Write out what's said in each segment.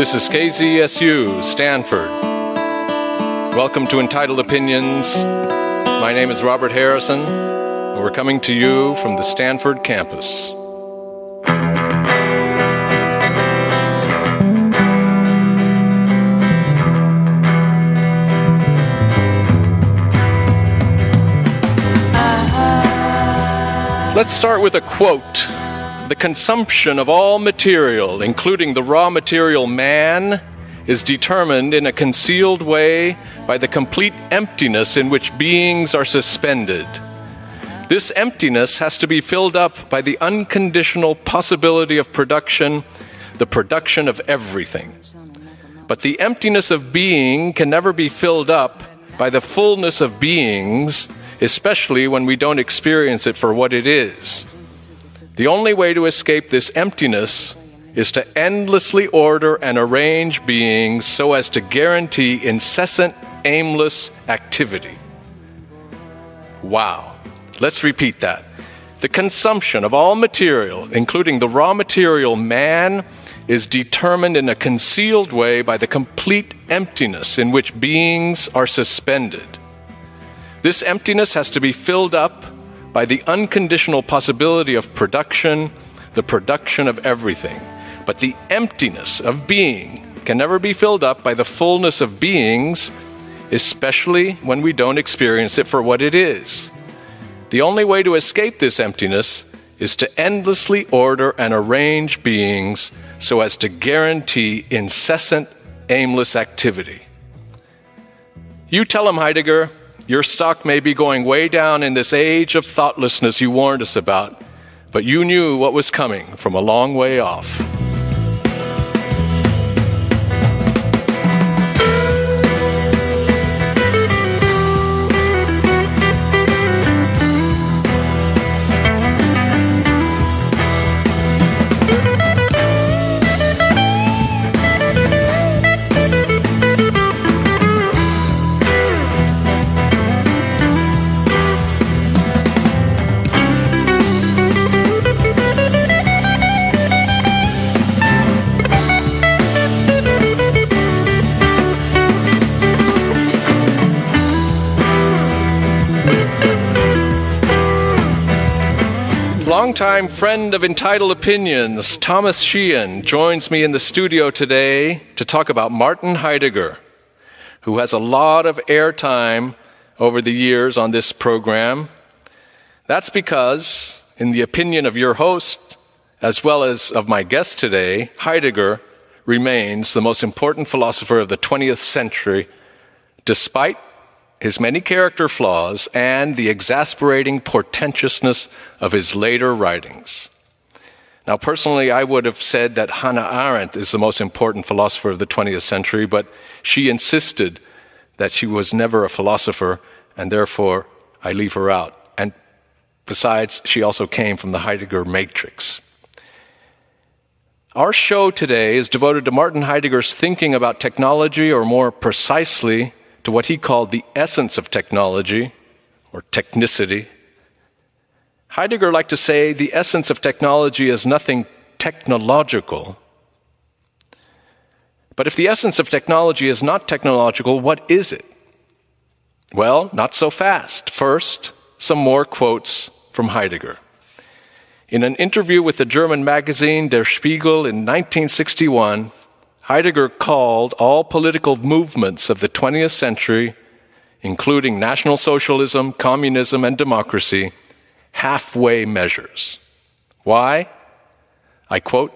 This is KZSU, Stanford. Welcome to Entitled Opinions. My name is Robert Harrison, and we're coming to you from the Stanford campus. Let's start with a quote. The consumption of all material, including the raw material man, is determined in a concealed way by the complete emptiness in which beings are suspended. This emptiness has to be filled up by the unconditional possibility of production, the production of everything. But the emptiness of being can never be filled up by the fullness of beings, especially when we don't experience it for what it is. The only way to escape this emptiness is to endlessly order and arrange beings so as to guarantee incessant, aimless activity. Wow. Let's repeat that. The consumption of all material, including the raw material man, is determined in a concealed way by the complete emptiness in which beings are suspended. This emptiness has to be filled up by the unconditional possibility of production, the production of everything. But the emptiness of being can never be filled up by the fullness of beings, especially when we don't experience it for what it is. The only way to escape this emptiness is to endlessly order and arrange beings so as to guarantee incessant, aimless activity. You tell him, Heidegger, your stock may be going way down in this age of thoughtlessness you warned us about, but you knew what was coming from a long way off. Longtime friend of Entitled Opinions, Thomas Sheehan, joins me in the studio today to talk about Martin Heidegger, who has a lot of airtime over the years on this program. That's because, in the opinion of your host, as well as of my guest today, Heidegger remains the most important philosopher of the 20th century, despite his many character flaws and the exasperating portentousness of his later writings. Now, personally, I would have said that Hannah Arendt is the most important philosopher of the 20th century, but she insisted that she was never a philosopher, and therefore I leave her out. And besides, she also came from the Heidegger matrix. Our show today is devoted to Martin Heidegger's thinking about technology, or more precisely, to what he called the essence of technology, or technicity. Heidegger liked to say the essence of technology is nothing technological. But if the essence of technology is not technological, what is it? Well, not so fast. First, some more quotes from Heidegger. In an interview with the German magazine Der Spiegel in 1961, Heidegger called all political movements of the 20th century, including National Socialism, communism, and democracy, halfway measures. Why? I quote,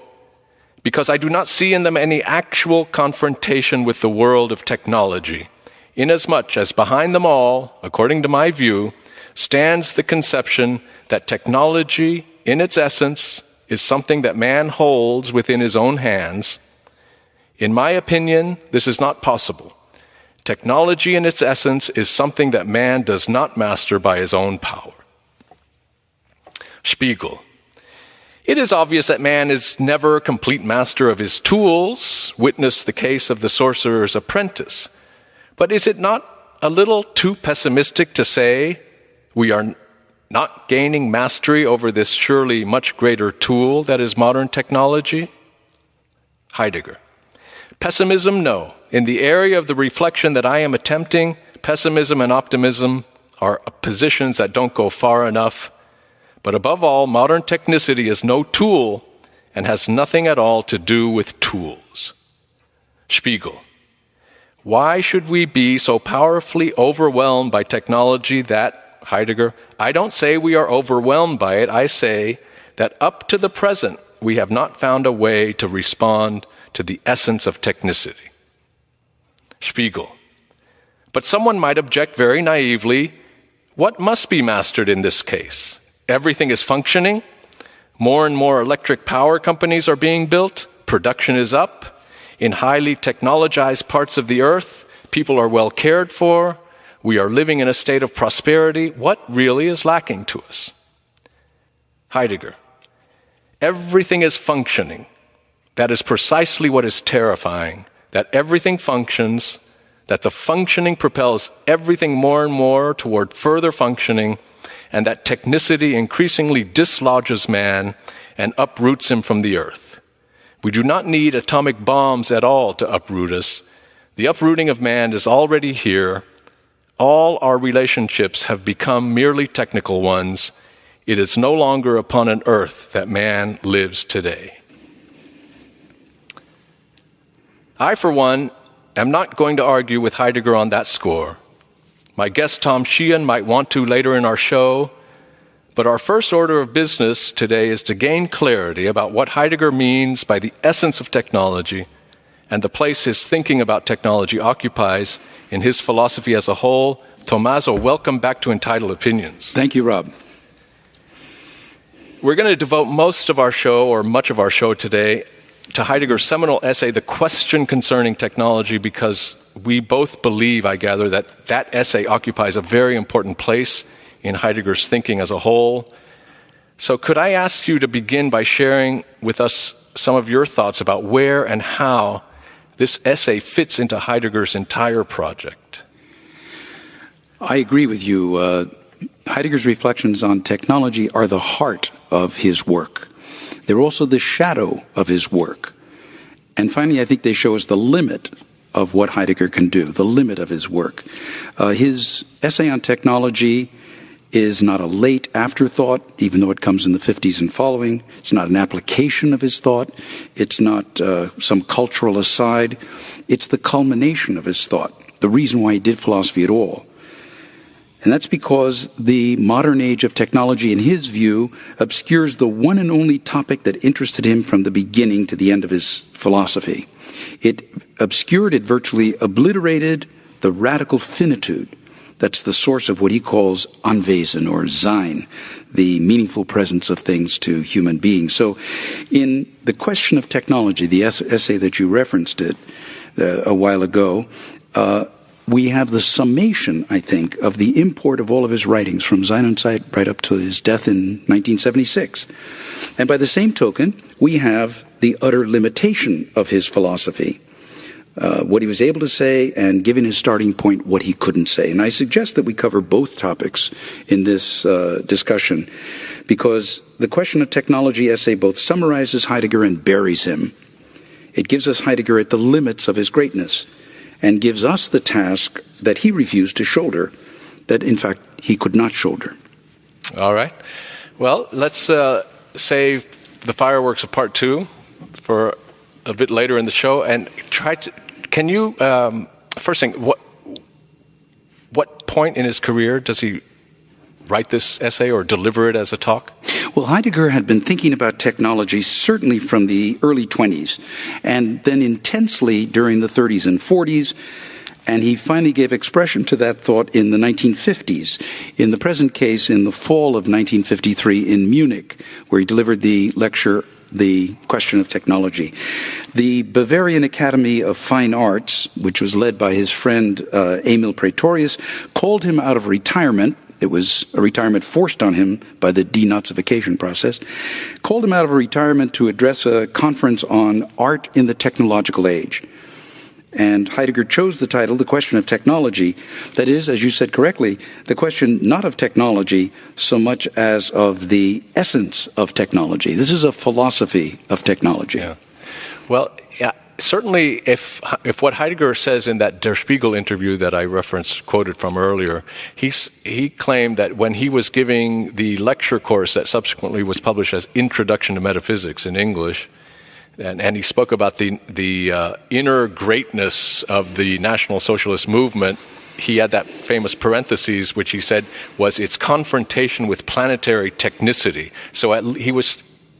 "Because I do not see in them any actual confrontation with the world of technology, inasmuch as behind them all, according to my view, stands the conception that technology, in its essence, is something that man holds within his own hands. In my opinion, this is not possible. Technology in its essence is something that man does not master by his own power." Spiegel. It is obvious that man is never a complete master of his tools, witness the case of the sorcerer's apprentice. But is it not a little too pessimistic to say we are not gaining mastery over this surely much greater tool that is modern technology? Heidegger. Pessimism, no. In the area of the reflection that I am attempting, pessimism and optimism are positions that don't go far enough. But above all, modern technicity is no tool and has nothing at all to do with tools. Spiegel. Why should we be so powerfully overwhelmed by technology that, Heidegger, I don't say we are overwhelmed by it, I say that up to the present we have not found a way to respond to the essence of technicity. Spiegel. But someone might object very naively, what must be mastered in this case? Everything is functioning, more and more electric power companies are being built, production is up, in highly technologized parts of the earth, people are well cared for, we are living in a state of prosperity. What really is lacking to us? Heidegger. Everything is functioning. That is precisely what is terrifying, that everything functions, that the functioning propels everything more and more toward further functioning, and that technicity increasingly dislodges man and uproots him from the earth. We do not need atomic bombs at all to uproot us. The uprooting of man is already here. All our relationships have become merely technical ones. It is no longer upon an earth that man lives today. I, for one, am not going to argue with Heidegger on that score. My guest Tom Sheehan might want to later in our show, but our first order of business today is to gain clarity about what Heidegger means by the essence of technology and the place his thinking about technology occupies in his philosophy as a whole. Tommaso, welcome back to Entitled Opinions. Thank you, Rob. We're going to devote most of our show, or much of our show today, to Heidegger's seminal essay, The Question Concerning Technology, because we both believe, I gather, that that essay occupies a very important place in Heidegger's thinking as a whole. So could I ask you to begin by sharing with us some of your thoughts about where and how this essay fits into Heidegger's entire project? I agree with you. Heidegger's reflections on technology are the heart of his work. They're also the shadow of his work. And finally, I think they show us the limit of what Heidegger can do, the limit of his work. His essay on technology is not a late afterthought, even though it comes in the 50s and following. It's not an application of his thought. It's not some cultural aside. It's the culmination of his thought, the reason why he did philosophy at all. And that's because the modern age of technology, in his view, obscures the one and only topic that interested him from the beginning to the end of his philosophy. It obscured, it virtually obliterated the radical finitude that's the source of what he calls Anwesen or Sein, the meaningful presence of things to human beings. So in The Question of Technology, the essay that you referenced it a while ago, we have the summation, I think, of the import of all of his writings from Sein und Zeit right up to his death in 1976. And by the same token, we have the utter limitation of his philosophy, what he was able to say, and given his starting point, what he couldn't say. And I suggest that we cover both topics in this discussion, because the Question of Technology essay both summarizes Heidegger and buries him. It gives us Heidegger at the limits of his greatness, and gives us the task that he refused to shoulder, that in fact he could not shoulder. All right. Well, let's save the fireworks of part two for a bit later in the show, and can you, first thing, what point in his career does he write this essay or deliver it as a talk? Well, Heidegger had been thinking about technology certainly from the early 20s, and then intensely during the 30s and 40s, and he finally gave expression to that thought in the 1950s. In the present case, in the fall of 1953 in Munich, where he delivered the lecture, The Question of Technology. The Bavarian Academy of Fine Arts, which was led by his friend Emil Praetorius, called him out of retirement. It was a retirement forced on him by the denazification process. Called him out of retirement to address a conference on art in the technological age. And Heidegger chose the title, The Question of Technology. That is, as you said correctly, the question not of technology so much as of the essence of technology. This is a philosophy of technology. Yeah. Well, yeah, certainly, if what Heidegger says in that Der Spiegel interview that I quoted from earlier, he claimed that when he was giving the lecture course that subsequently was published as Introduction to Metaphysics in English, and he spoke about the inner greatness of the National Socialist movement, he had that famous parentheses, which he said was its confrontation with planetary technicity. So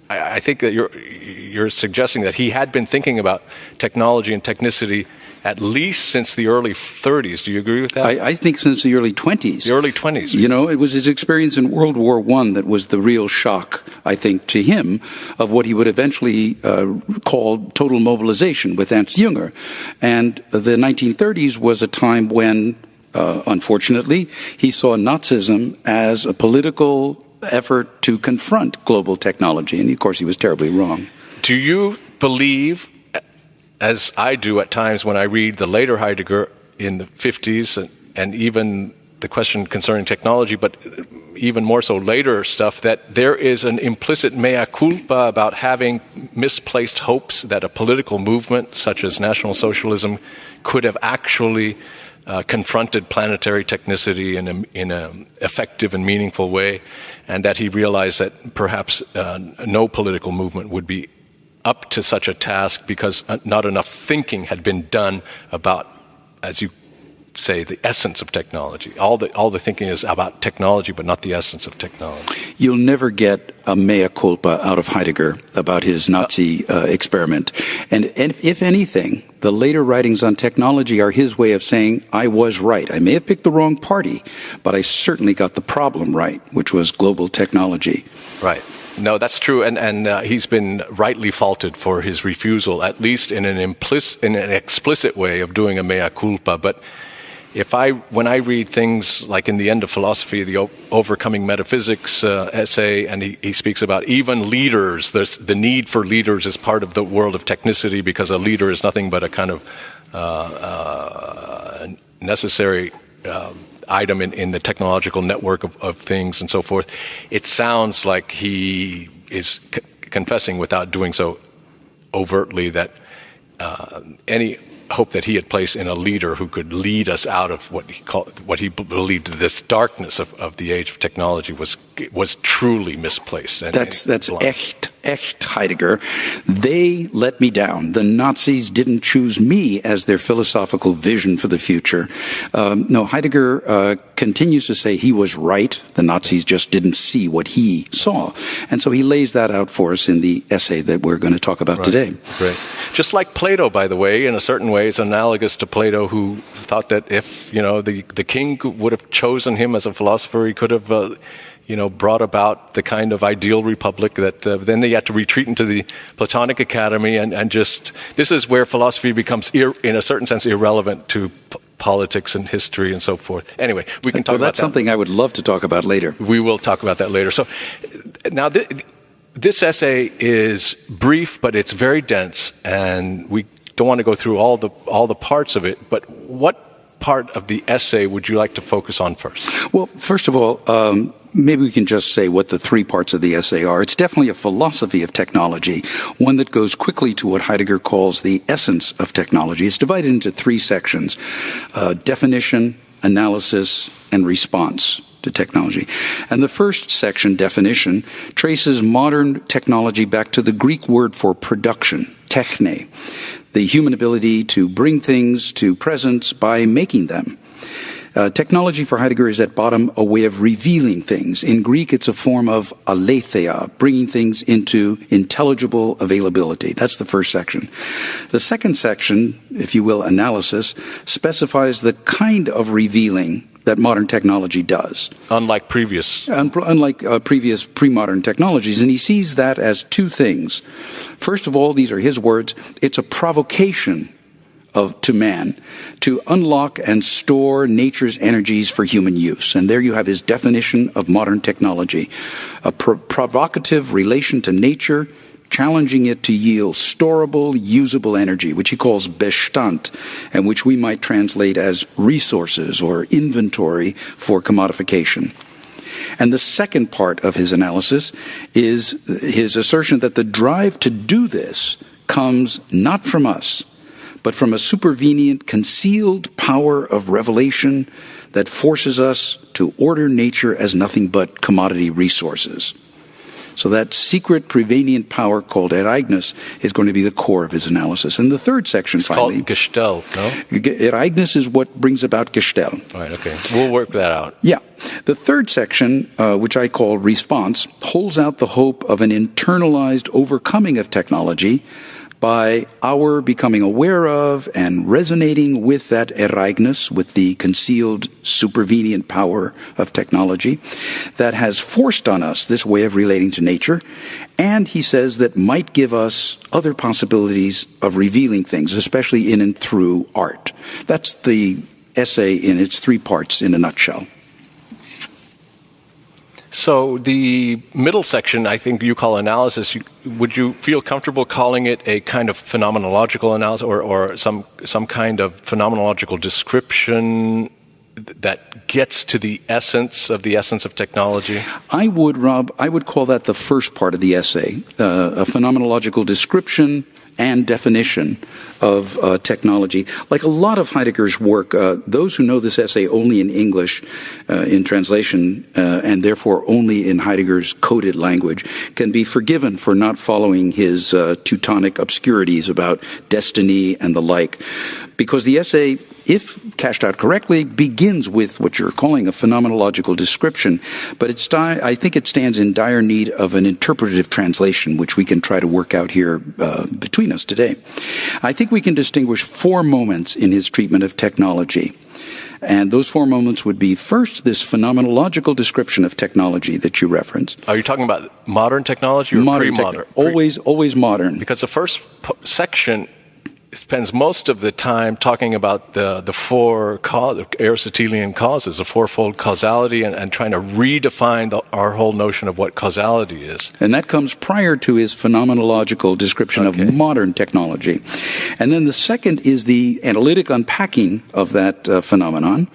I think that you're suggesting that he had been thinking about technology and technicity at least since the early 30s. Do you agree with that? I think since the early 20s. The early 20s. You know, it was his experience in World War I that was the real shock, I think, to him of what he would eventually call total mobilization with Ernst Jünger. And the 1930s was a time when, unfortunately, he saw Nazism as a political effort to confront global technology. And, of course, he was terribly wrong. Do you believe, as I do at times when I read the later Heidegger in the 50s and even the question concerning technology, but even more so later stuff, that there is an implicit mea culpa about having misplaced hopes that a political movement such as National Socialism could have actually confronted planetary technicity in an effective and meaningful way, and that he realized that perhaps no political movement would be up to such a task because not enough thinking had been done about, as you say, the essence of technology. All the thinking is about technology, but not the essence of technology. You'll never get a mea culpa out of Heidegger about his Nazi experiment. And if anything, the later writings on technology are his way of saying, I was right. I may have picked the wrong party, but I certainly got the problem right, which was global technology. Right. No, that's true, and he's been rightly faulted for his refusal, at least in an explicit way of doing a mea culpa. But when I read things like in The End of Philosophy, the Overcoming Metaphysics essay, and he speaks about even leaders, the need for leaders is part of the world of technicity because a leader is nothing but a kind of necessary item in the technological network of things and so forth. It sounds like he is confessing without doing so overtly that any hope that he had placed in a leader who could lead us out of what he believed this darkness of the age of technology was truly misplaced. That's echt Heidegger. They let me down. The Nazis didn't choose me as their philosophical vision for the future. No, Heidegger continues to say he was right. The Nazis just didn't see what he saw. And so he lays that out for us in the essay that we're going to talk about today. Right. Just like Plato, by the way, in a certain way, is analogous to Plato, who thought that if, the king would have chosen him as a philosopher, he could have brought about the kind of ideal republic that then they had to retreat into the Platonic Academy and just, this is where philosophy becomes, in a certain sense, irrelevant to politics and history and so forth. Anyway, we can talk about that. That's something I would love to talk about later. We will talk about that later. So now this essay is brief, but it's very dense, and we don't want to go through all the parts of it, but what part of the essay would you like to focus on first? Well, first of all, maybe we can just say what the three parts of the essay are. It's definitely a philosophy of technology, one that goes quickly to what Heidegger calls the essence of technology. It's divided into three sections: definition, analysis, and response to technology. And the first section, definition, traces modern technology back to the Greek word for production, techne, the human ability to bring things to presence by making them. Technology for Heidegger is at bottom a way of revealing things. In Greek, it's a form of aletheia, bringing things into intelligible availability. That's the first section. The second section, if you will, analysis, specifies the kind of revealing that modern technology does. Unlike previous pre-modern technologies. And he sees that as two things. First of all, these are his words, it's a provocation to man to unlock and store nature's energies for human use. And there you have his definition of modern technology. A provocative relation to nature, challenging it to yield storable, usable energy, which he calls Bestand, and which we might translate as resources or inventory for commodification. And the second part of his analysis is his assertion that the drive to do this comes not from us, but from a supervenient, concealed power of revelation that forces us to order nature as nothing but commodity resources. So that secret prevenient power called Ereignis is going to be the core of his analysis. And the third section, it's finally... called Gestell, no? Ereignis is what brings about Gestell. Right, okay. We'll work that out. Yeah. The third section, which I call Response, holds out the hope of an internalized overcoming of technology by our becoming aware of and resonating with that Ereignis, with the concealed supervenient power of technology that has forced on us this way of relating to nature, and he says that might give us other possibilities of revealing things, especially in and through art. That's the essay in its 3 parts in a nutshell. So the middle section, I think you call analysis. Would you feel comfortable calling it a kind of phenomenological analysis or some kind of phenomenological description that gets to the essence of technology? I would, Rob, call that the first part of the essay, a phenomenological description and definition of technology. Like a lot of Heidegger's work, those who know this essay only in English, in translation, and therefore only in Heidegger's coded language, can be forgiven for not following his Teutonic obscurities about destiny and the like. Because the essay, if cashed out correctly, begins with what you're calling a phenomenological description, but I think it stands in dire need of an interpretative translation, which we can try to work out here between us today. I think we can distinguish 4 moments in his treatment of technology. And those 4 moments would be, first, this phenomenological description of technology that you reference. Are you talking about modern technology or pre-modern? Always modern. Because the first section spends most of the time talking about the 4 Aristotelian causes, the fourfold causality, and trying to redefine our whole notion of what causality is. And that comes prior to his phenomenological description of modern technology. And then the second is the analytic unpacking of that phenomenon.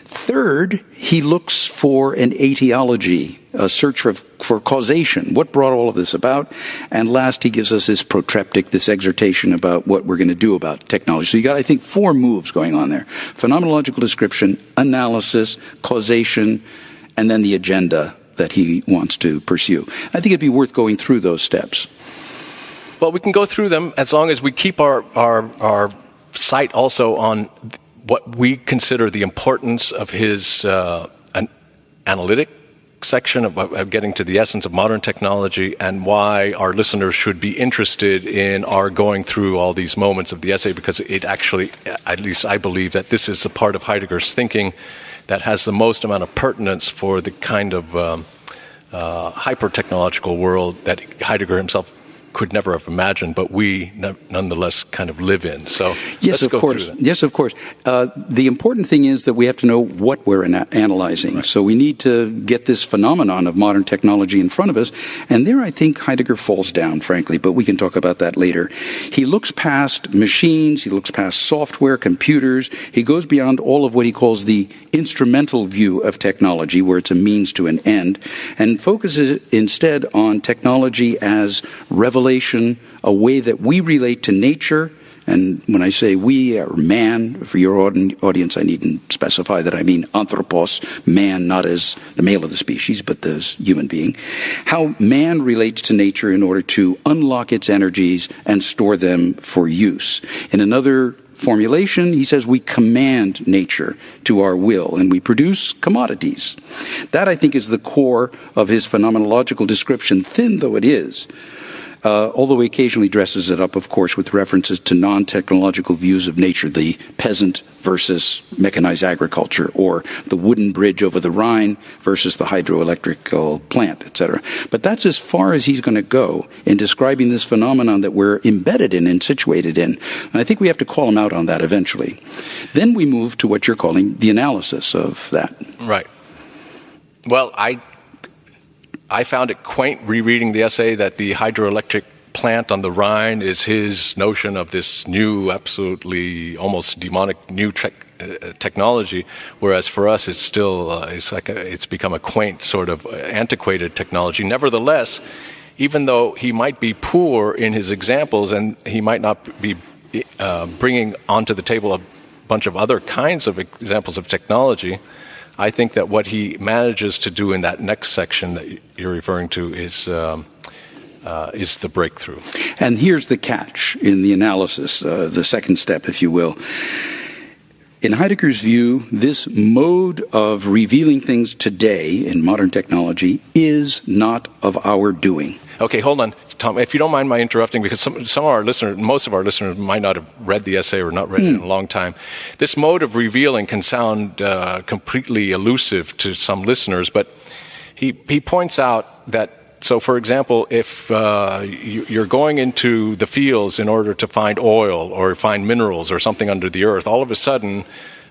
Third, he looks for an etiology, a search for causation. What brought all of this about? And last, he gives us this protreptic, this exhortation about what we're going to do about technology. So you got, I think, 4 moves going on there. Phenomenological description, analysis, causation, and then the agenda that he wants to pursue. I think it'd be worth going through those steps. Well, we can go through them as long as we keep our sight also on what we consider the importance of his an analytic section of getting to the essence of modern technology and why our listeners should be interested in our going through all these moments of the essay, because it actually, at least I believe, that this is a part of Heidegger's thinking that has the most amount of pertinence for the kind of hyper-technological world that Heidegger himself could never have imagined, but we nonetheless kind of live in. So yes, of course. Yes, of course. The important thing is that we have to know what we're analyzing. Right. So we need to get this phenomenon of modern technology in front of us. And there I think Heidegger falls down, frankly, but we can talk about that later. He looks past machines. He looks past software, computers. He goes beyond all of what he calls the instrumental view of technology, where it's a means to an end, and focuses instead on technology as revelation, a way that we relate to nature. And when I say we, or man, for your audience, I needn't specify that I mean anthropos, man, not as the male of the species, but as human being. How man relates to nature in order to unlock its energies and store them for use. In another formulation, he says we command nature to our will, and we produce commodities. That, I think, is the core of his phenomenological description, thin though it is. Although he occasionally dresses it up, of course, with references to non-technological views of nature, the peasant versus mechanized agriculture, or the wooden bridge over the Rhine versus the hydroelectric plant, etc. But that's as far as he's going to go in describing this phenomenon that we're embedded in and situated in. And I think we have to call him out on that eventually. Then we move to what you're calling the analysis of that. Right. Well, I found it quaint rereading the essay that the hydroelectric plant on the Rhine is his notion of this new, absolutely almost demonic new technology, whereas for us it's still it's become a quaint sort of antiquated technology. Nevertheless, even though he might be poor in his examples and he might not be bringing onto the table a bunch of other kinds of examples of technology, I think that what he manages to do in that next section that you're referring to is the breakthrough. And here's the catch in the analysis, the second step, if you will. In Heidegger's view, this mode of revealing things today in modern technology is not of our doing. Okay, hold on, Tom, if you don't mind my interrupting, because some of our listeners, most of our listeners might not have read the essay or not read it in a long time. This mode of revealing can sound completely elusive to some listeners, but he points out that, so for example, if you're going into the fields in order to find oil or find minerals or something under the earth, all of a sudden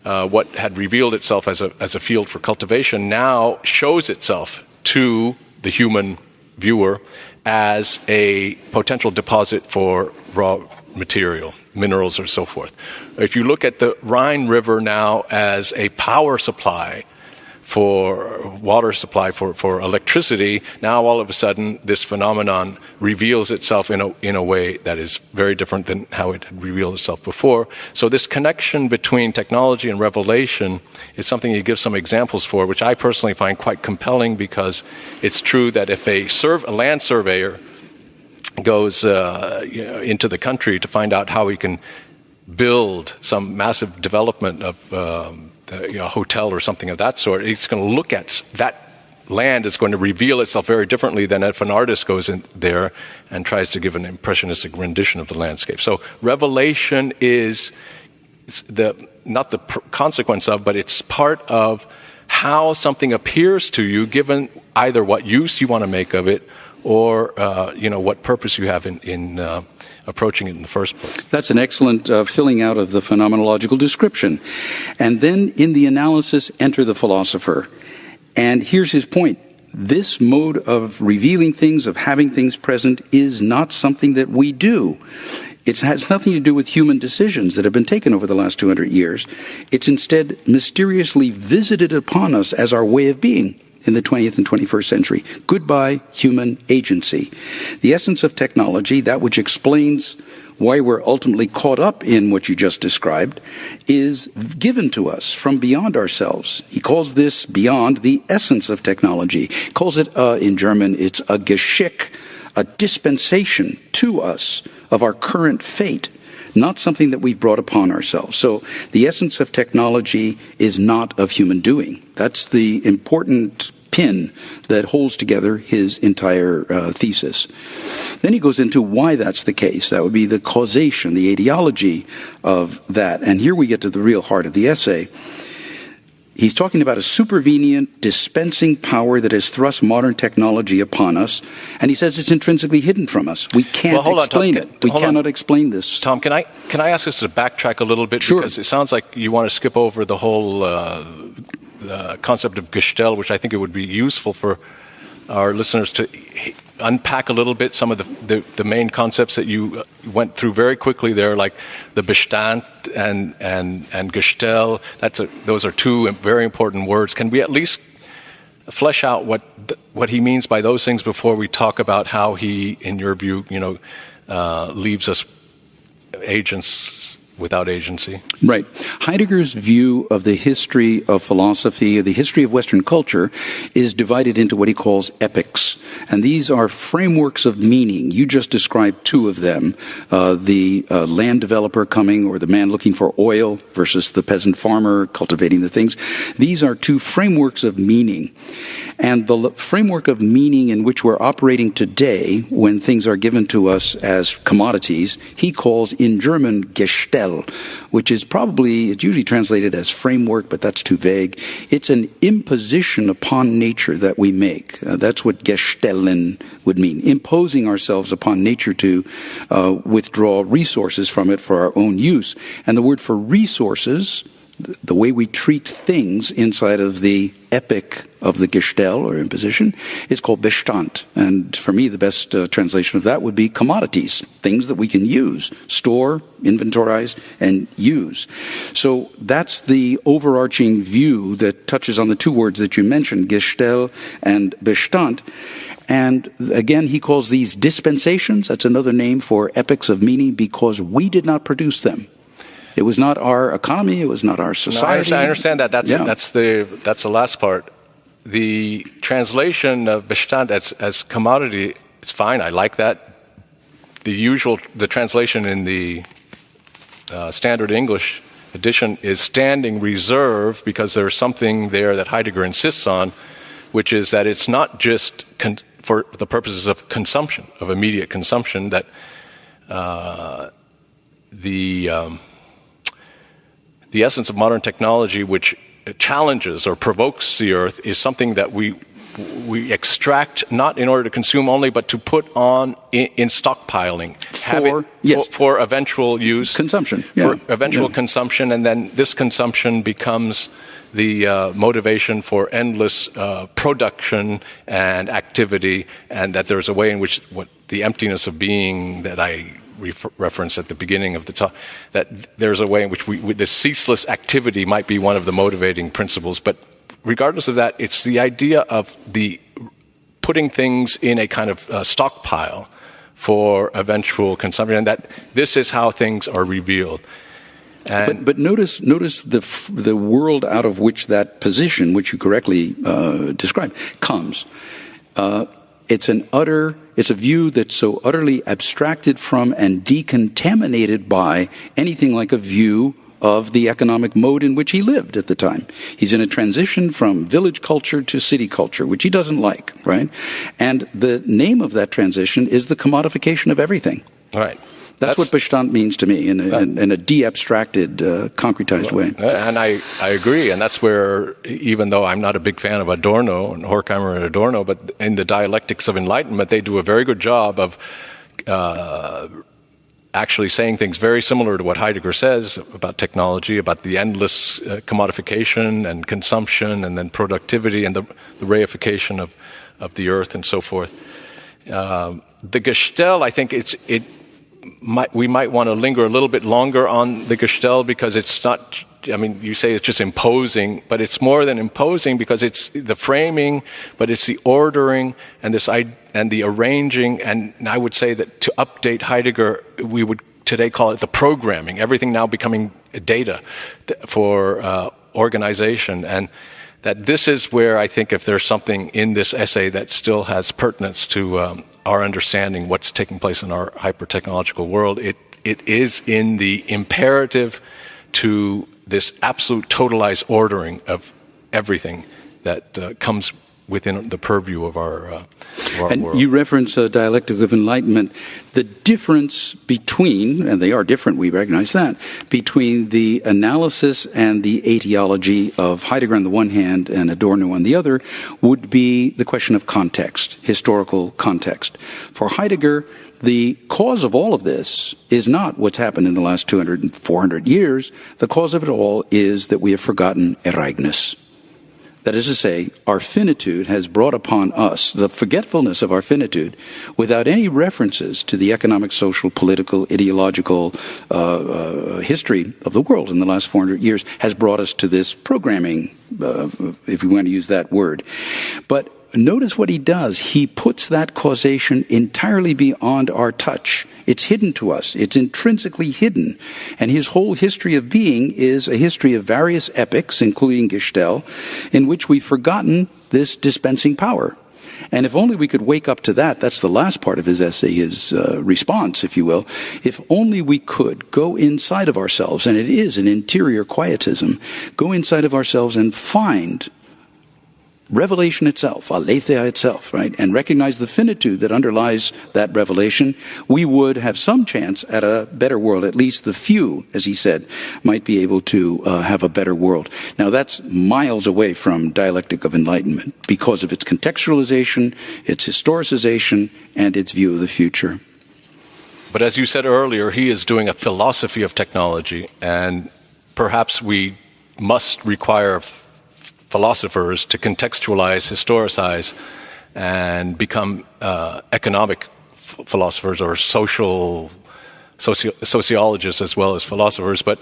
what had revealed itself as a field for cultivation now shows itself to the human viewer as a potential deposit for raw material, minerals or so forth. If you look at the Rhine River now as a power supply for water supply for electricity, now all of a sudden this phenomenon reveals itself in a way that is very different than how it had revealed itself before. So this connection between technology and revelation is something he gives some examples for, which I personally find quite compelling, because it's true that if a land surveyor goes into the country to find out how he can build some massive development of a hotel or something of that sort, he's going to look at that land is going to reveal itself very differently than if an artist goes in there and tries to give an impressionistic rendition of the landscape. So revelation is not the consequence of, but it's part of how something appears to you, given either what use you want to make of it or what purpose you have in approaching it in the first place. That's an excellent filling out of the phenomenological description. And then in the analysis, enter the philosopher. And here's his point. This mode of revealing things, of having things present, is not something that we do. It has nothing to do with human decisions that have been taken over the last 200 years. It's instead mysteriously visited upon us as our way of being in the 20th and 21st century. Goodbye, human agency. The essence of technology, that which explains why we're ultimately caught up in what you just described, is given to us from beyond ourselves. He calls this beyond the essence of technology. He calls it, in German, it's a Geschick, a dispensation to us of our current fate, not something that we've brought upon ourselves. So the essence of technology is not of human doing. That's the important pin that holds together his entire thesis. Then he goes into why that's the case. That would be the causation, the etiology of that. And here we get to the real heart of the essay. He's talking about a supervenient, dispensing power that has thrust modern technology upon us, and he says it's intrinsically hidden from us. We can't explain it. We cannot explain this. Tom, can I ask us to backtrack a little bit? Sure. Because it sounds like you want to skip over the whole concept of Gestell, which I think it would be useful for our listeners to unpack a little bit some of the main concepts that you went through very quickly there, like the Bestand and Gestell. Those are two very important words. Can we at least flesh out what he means by those things before we talk about how he, in your view, leaves us agents without agency? Right. Heidegger's view of the history of philosophy, the history of Western culture, is divided into what he calls epochs. And these are frameworks of meaning. You just described two of them. The land developer coming, or the man looking for oil, versus the peasant farmer cultivating the things. These are two frameworks of meaning. And the framework of meaning in which we're operating today, when things are given to us as commodities, he calls in German Gestell, which is it's usually translated as framework, but that's too vague. It's an imposition upon nature that we make. That's what Gestellen would mean, imposing ourselves upon nature to withdraw resources from it for our own use. And the word for resources, the way we treat things inside of the epic of the Gestell, or imposition, is called Bestand. And for me, the best translation of that would be commodities, things that we can use, store, inventorize, and use. So that's the overarching view that touches on the two words that you mentioned, Gestell and Bestand. And again, he calls these dispensations. That's another name for epochs of meaning, because we did not produce them. It was not our economy. It was not our society. No, I understand that. That's the last part. The translation of Bestand as commodity is fine. I like that. The translation in the Standard English edition is standing reserve, because there's something there that Heidegger insists on, which is that it's not just for the purposes of consumption, of immediate consumption, that the essence of modern technology, which challenges or provokes the earth, is something that we extract not in order to consume only, but to put on in stockpiling for eventual use, consumption, consumption, and then this consumption becomes the motivation for endless production and activity, and that there's a way in which the emptiness of being that I referenced at the beginning of the talk, that there's a way in which this ceaseless activity might be one of the motivating principles. But regardless of that, it's the idea of the putting things in a kind of stockpile for eventual consumption, and that this is how things are revealed. But notice the world out of which that position, which you correctly described, comes. It's a view that's so utterly abstracted from and decontaminated by anything like a view of the economic mode in which he lived at the time. He's in a transition from village culture to city culture, which he doesn't like, right? And the name of that transition is the commodification of everything. Right. That's what Bestand means to me in a de-abstracted, concretized way. And I agree, and that's where, even though I'm not a big fan of Adorno and Horkheimer and Adorno, but in the Dialectics of Enlightenment, they do a very good job of actually saying things very similar to what Heidegger says about technology, about the endless commodification and consumption, and then productivity and the reification of the earth and so forth. The Gestell, I think we might want to linger a little bit longer on the Gestell, because it's not, you say it's just imposing, but it's more than imposing, because it's the framing, but it's the ordering and the arranging, and I would say that to update Heidegger, we would today call it the programming, everything now becoming data for organization, and that this is where I think if there's something in this essay that still has pertinence to our understanding what's taking place in our hyper-technological world, it is in the imperative to this absolute totalized ordering of everything that comes within the purview of our and world. You reference Dialectic of Enlightenment. The difference between, and they are different, we recognize that, between the analysis and the etiology of Heidegger on the one hand and Adorno on the other would be the question of context, historical context. For Heidegger, the cause of all of this is not what's happened in the last 200 and 400 years. The cause of it all is that we have forgotten Ereignis. That is to say, our finitude has brought upon us the forgetfulness of our finitude without any references to the economic, social, political, ideological history of the world in the last 400 years has brought us to this programming, if we want to use that word. But notice what he does. He puts that causation entirely beyond our touch. It's hidden to us. It's intrinsically hidden. And his whole history of being is a history of various epochs, including Gestell, in which we've forgotten this dispensing power. And if only we could wake up to that, that's the last part of his essay, his response, if you will. If only we could go inside of ourselves, and it is an interior quietism, go inside of ourselves and find revelation itself, aletheia itself, right, and recognize the finitude that underlies that revelation, we would have some chance at a better world. At least the few, as he said, might be able to have a better world. Now, that's miles away from Dialectic of Enlightenment because of its contextualization, its historicization, and its view of the future. But as you said earlier, he is doing a philosophy of technology, and perhaps we must require philosophers to contextualize, historicize, and become economic philosophers or sociologists as well as philosophers. But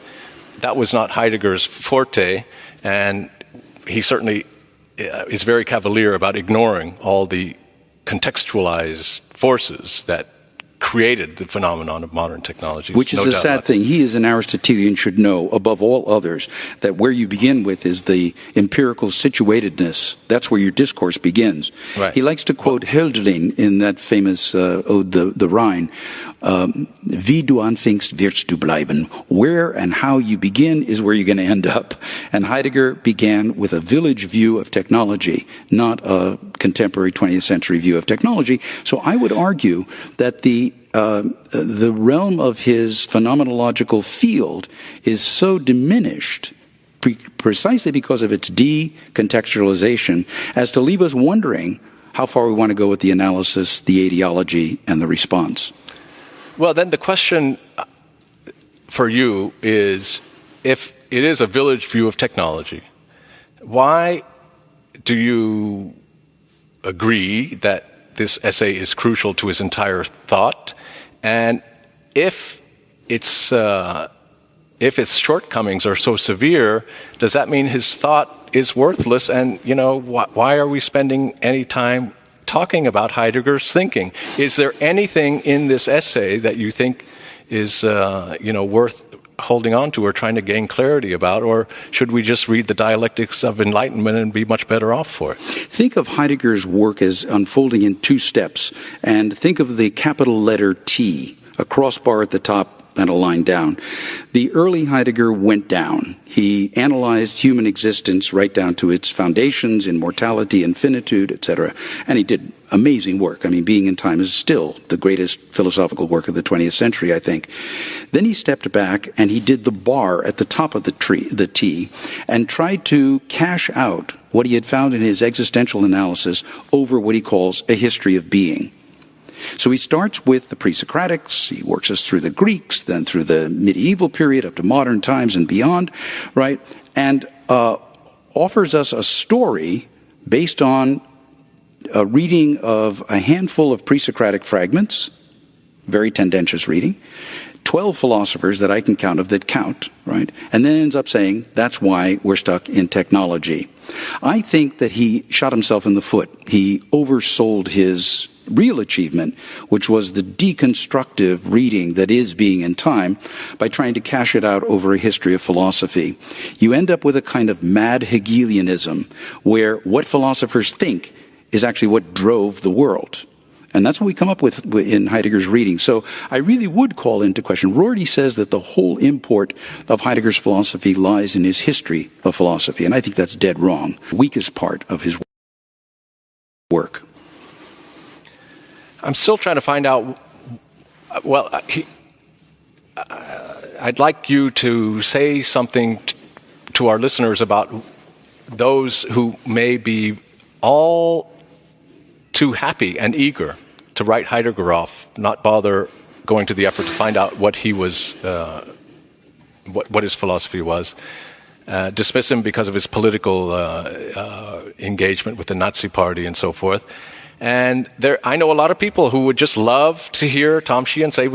that was not Heidegger's forte, and he certainly is very cavalier about ignoring all the contextualized forces that created the phenomenon of modern technology. Which is a sad thing. He, as an Aristotelian, should know, above all others, that where you begin with is the empirical situatedness. That's where your discourse begins. Right. He likes to quote Hölderlin in that famous ode, the Rhine. Wie du anfängst, wirst du bleiben. Where and how you begin is where you're going to end up. And Heidegger began with a village view of technology, not a contemporary 20th century view of technology. So I would argue that the realm of his phenomenological field is so diminished precisely because of its decontextualization as to leave us wondering how far we want to go with the analysis, the ideology, and the response. Well, then the question for you is, if it is a village view of technology, why do you agree that this essay is crucial to his entire thought? And if its shortcomings are so severe, does that mean his thought is worthless? And, why are we spending any time talking about Heidegger's thinking? Is there anything in this essay that you think is, worth holding on to or trying to gain clarity about, or should we just read the Dialectics of Enlightenment and be much better off for it? Think of Heidegger's work as unfolding in two steps, and think of the capital letter T, a crossbar at the top and a line down. The early Heidegger went down. He analyzed human existence right down to its foundations, immortality, infinitude, etc. And he did amazing work. I mean, Being in Time is still the greatest philosophical work of the 20th century, I think. Then he stepped back and he did the bar at the top of the T, and tried to cash out what he had found in his existential analysis over what he calls a history of being. So he starts with the pre-Socratics, he works us through the Greeks, then through the medieval period up to modern times and beyond, right? And offers us a story based on a reading of a handful of pre-Socratic fragments, very tendentious reading, 12 philosophers that I can count of that count, right? And then ends up saying, that's why we're stuck in technology. I think that he shot himself in the foot. He oversold his real achievement, which was the deconstructive reading that is Being in Time, by trying to cash it out over a history of philosophy. You end up with a kind of mad Hegelianism, where what philosophers think is actually what drove the world. And that's what we come up with in Heidegger's reading. So I really would call into question. Rorty says that the whole import of Heidegger's philosophy lies in his history of philosophy, and I think that's dead wrong. Weakest part of his work. I'm still trying to find out, I'd like you to say something to our listeners about those who may be all too happy and eager to write Heidegger off, not bother going to the effort to find out what he was, what his philosophy was, dismiss him because of his political engagement with the Nazi Party and so forth. And I know a lot of people who would just love to hear Tom Sheehan say,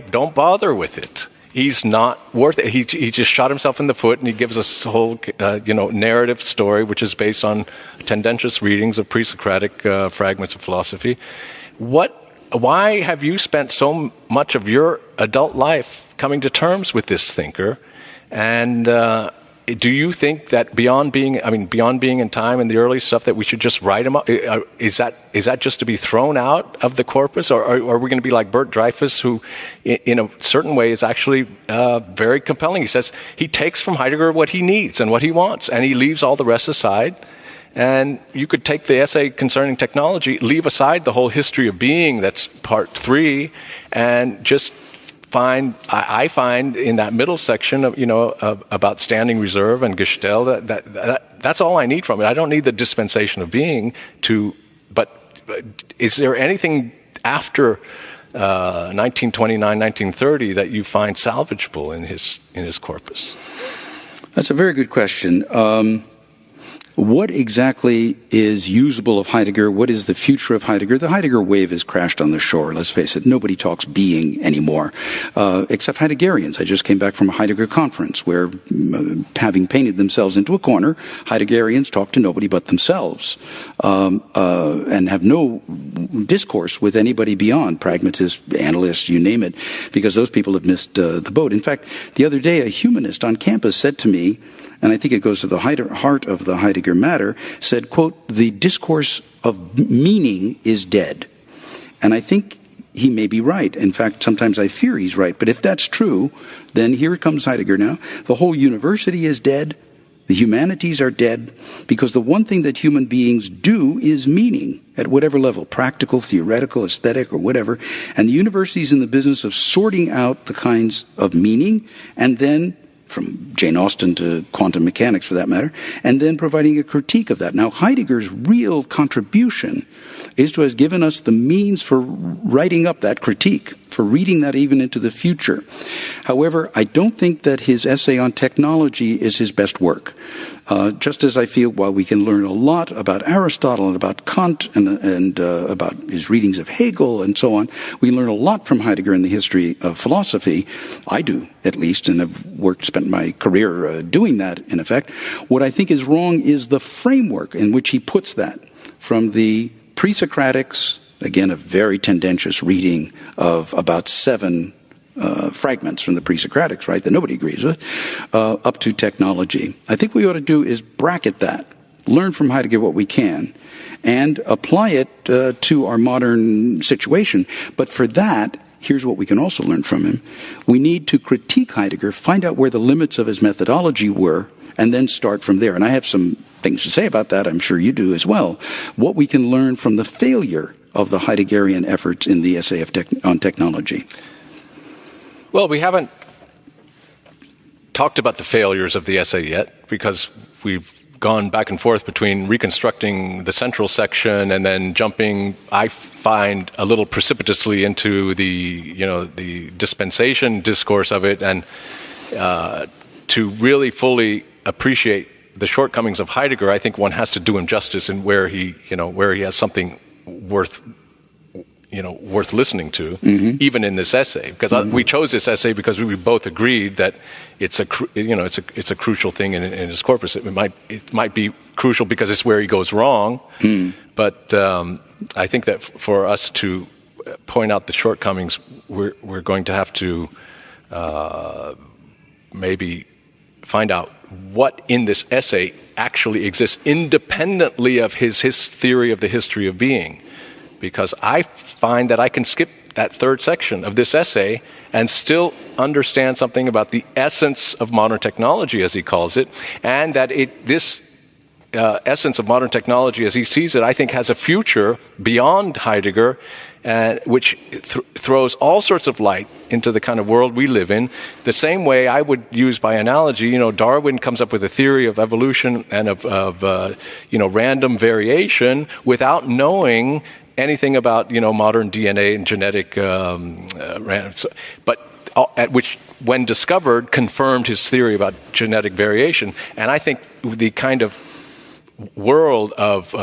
don't bother with it. He's not worth it. He just shot himself in the foot, and he gives us this whole, narrative story, which is based on tendentious readings of pre-Socratic fragments of philosophy. Why have you spent so much of your adult life coming to terms with this thinker? And do you think that beyond being in Time and the early stuff, that we should just write him up? Is that just to be thrown out of the corpus, or are we going to be like Bert Dreyfus, who, in a certain way, is actually very compelling? He says he takes from Heidegger what he needs and what he wants, and he leaves all the rest aside. And you could take the essay concerning technology, leave aside the whole history of being, that's part 3, and just I find in that middle section of, about standing reserve and Gestell, that's all I need from it. I don't need the dispensation of being but is there anything after 1929, 1930 that you find salvageable in his corpus? That's a very good question. What exactly is usable of Heidegger? What is the future of Heidegger? The Heidegger wave has crashed on the shore, let's face it. Nobody talks being anymore, except Heideggerians. I just came back from a Heidegger conference where, having painted themselves into a corner, Heideggerians talk to nobody but themselves, and have no discourse with anybody beyond pragmatists, analysts, you name it, because those people have missed the boat. In fact, the other day, a humanist on campus said to me, and I think it goes to the heart of the Heidegger matter, said, quote, "The discourse of meaning is dead." And I think he may be right. In fact, sometimes I fear he's right. But if that's true, then here comes Heidegger now. The whole university is dead. The humanities are dead, because the one thing that human beings do is meaning at whatever level, practical, theoretical, aesthetic, or whatever. And the university's in the business of sorting out the kinds of meaning, and then from Jane Austen to quantum mechanics for that matter, and then providing a critique of that. Now, Heidegger's real contribution is to have given us the means for writing up that critique, for reading that even into the future. However, I don't think that his essay on technology is his best work. Just as I feel while we can learn a lot about Aristotle and about Kant and about his readings of Hegel and so on, we learn a lot from Heidegger in the history of philosophy. I do, at least, and have spent my career doing that, in effect. What I think is wrong is the framework in which he puts that, from the pre-Socratics, again, a very tendentious reading of about 7 fragments from the pre-Socratics, right, that nobody agrees with, up to technology. I think what we ought to do is bracket that, learn from Heidegger what we can, and apply it to our modern situation. But for that, here's what we can also learn from him. We need to critique Heidegger, find out where the limits of his methodology were, and then start from there. And I have some things to say about that. I'm sure you do as well. What we can learn from the failure of the Heideggerian efforts in the essay on technology. Well, we haven't talked about the failures of the essay yet, because we've gone back and forth between reconstructing the central section and then jumping, I find, a little precipitously into the dispensation discourse of it, and to really fully appreciate the shortcomings of Heidegger, I think one has to do him justice in where he has something worth listening to, even in this essay. Because we chose this essay because we both agreed that it's a crucial thing in his corpus. It might be crucial because it's where he goes wrong, but I think that for us to point out the shortcomings, we're going to have to maybe find out what in this essay actually exists independently of his theory of the history of being. Because I find that I can skip that third section of this essay and still understand something about the essence of modern technology, as he calls it, and that this essence of modern technology, as he sees it, I think has a future beyond Heidegger, which throws all sorts of light into the kind of world we live in. The same way I would use by analogy, Darwin comes up with a theory of evolution and of random variation without knowing anything about modern DNA and genetic, but at which, when discovered, confirmed his theory about genetic variation. And I think the kind of world of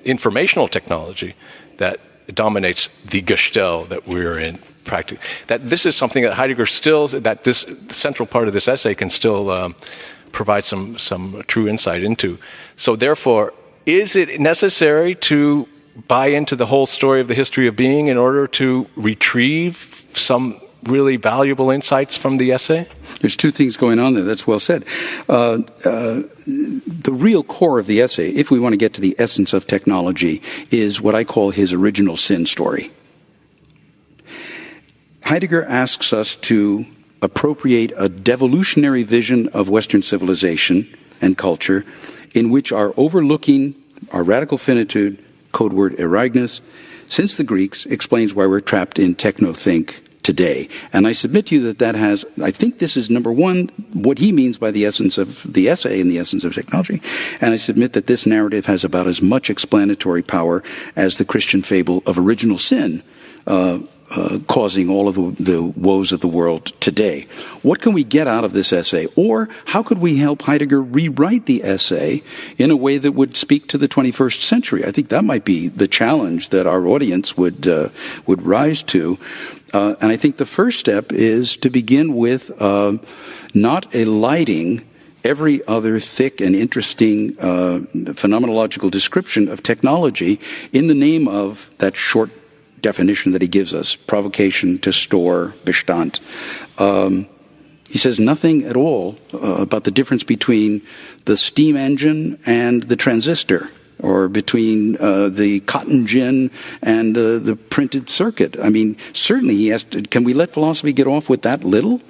informational technology that dominates the Gestell that we're in, practically, that this is something that Heidegger that this central part of this essay can still provide some true insight into. So therefore, is it necessary to buy into the whole story of the history of being in order to retrieve some really valuable insights from the essay? There's 2 things going on there. That's well said. The real core of the essay, if we want to get to the essence of technology, is what I call his original sin story. Heidegger asks us to appropriate a devolutionary vision of Western civilization and culture in which our overlooking, our radical finitude, code word erignus, since the Greeks, explains why we're trapped in techno-think today. And I submit to you that has, I think this is, number one, what he means by the essence of the essay and the essence of technology. And I submit that this narrative has about as much explanatory power as the Christian fable of original sin causing all of the woes of the world today. What can we get out of this essay? Or how could we help Heidegger rewrite the essay in a way that would speak to the 21st century? I think that might be the challenge that our audience would rise to. And I think the first step is to begin with not eliding every other thick and interesting phenomenological description of technology in the name of that short definition that he gives us, provocation to store, Bestand. He says nothing at all about the difference between the steam engine and the transistor, or between the cotton gin and the printed circuit. I mean, certainly he has to, can we let philosophy get off with that little?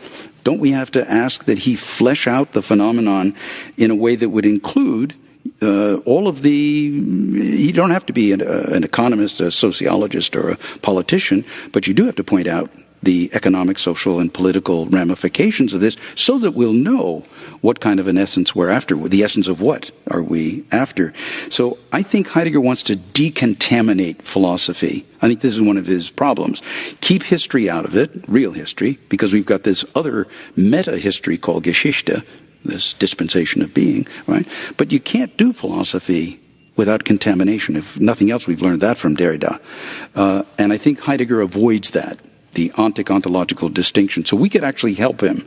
Don't we have to ask that he flesh out the phenomenon in a way that would include all of the, you don't have to be an economist, a sociologist, or a politician, but you do have to point out the economic, social, and political ramifications of this so that we'll know what kind of an essence we're after. The essence of what are we after? So I think Heidegger wants to decontaminate philosophy. I think this is one of his problems. Keep history out of it, real history, because we've got this other meta-history called Geschichte, this dispensation of being, right? But you can't do philosophy without contamination. If nothing else, we've learned that from Derrida. And I think Heidegger avoids that, the ontic-ontological distinction. So we could actually help him.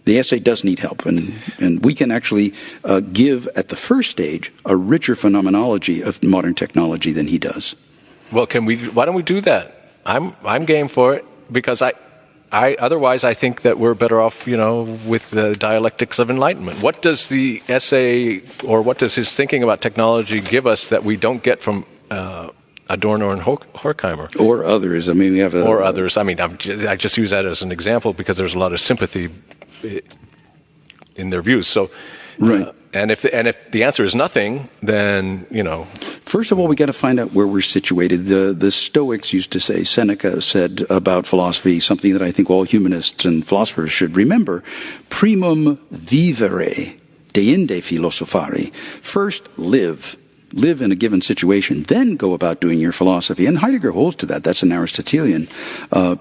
The essay does need help, and we can actually give, at the first stage, a richer phenomenology of modern technology than he does. Well, why don't we do that? I'm game for it, because otherwise I think that we're better off, with the dialectics of enlightenment. What does the essay, or what does his thinking about technology give us that we don't get from Adorno and Horkheimer? Or others. I mean, we have or others. I mean, I just use that as an example because there's a lot of sympathy in their views. So, right. And if the answer is nothing, then First of all, we got to find out where we're situated. The Stoics used to say, Seneca said about philosophy, something that I think all humanists and philosophers should remember: primum vivere, deinde philosophari. First, live in a given situation, then go about doing your philosophy. And Heidegger holds to that. That's an Aristotelian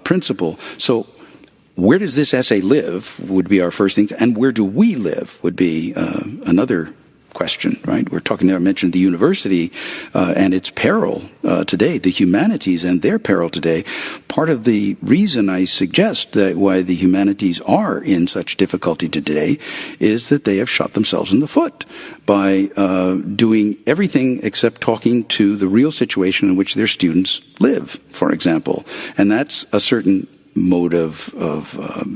principle. So where does this essay live would be our first thing, and where do we live would be another question, right? I mentioned the university and its peril today, the humanities and their peril today. Part of the reason I suggest that why the humanities are in such difficulty today is that they have shot themselves in the foot by doing everything except talking to the real situation in which their students live, for example. And that's a certain mode of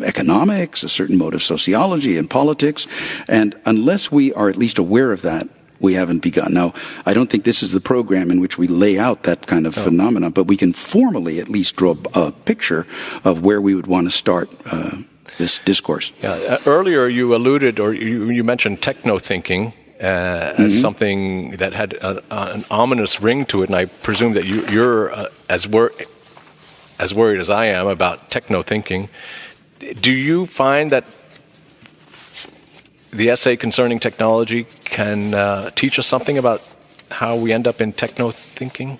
economics, a certain mode of sociology and politics, and unless we are at least aware of that, we haven't begun. Now, I don't think this is the program in which we lay out that kind of phenomenon, but we can formally at least draw a picture of where we would want to start this discourse. Yeah, earlier you alluded, or you mentioned techno-thinking as something that had an ominous ring to it, and I presume that you're as worried as I am about techno-thinking. Do you find that the essay concerning technology can teach us something about how we end up in techno-thinking?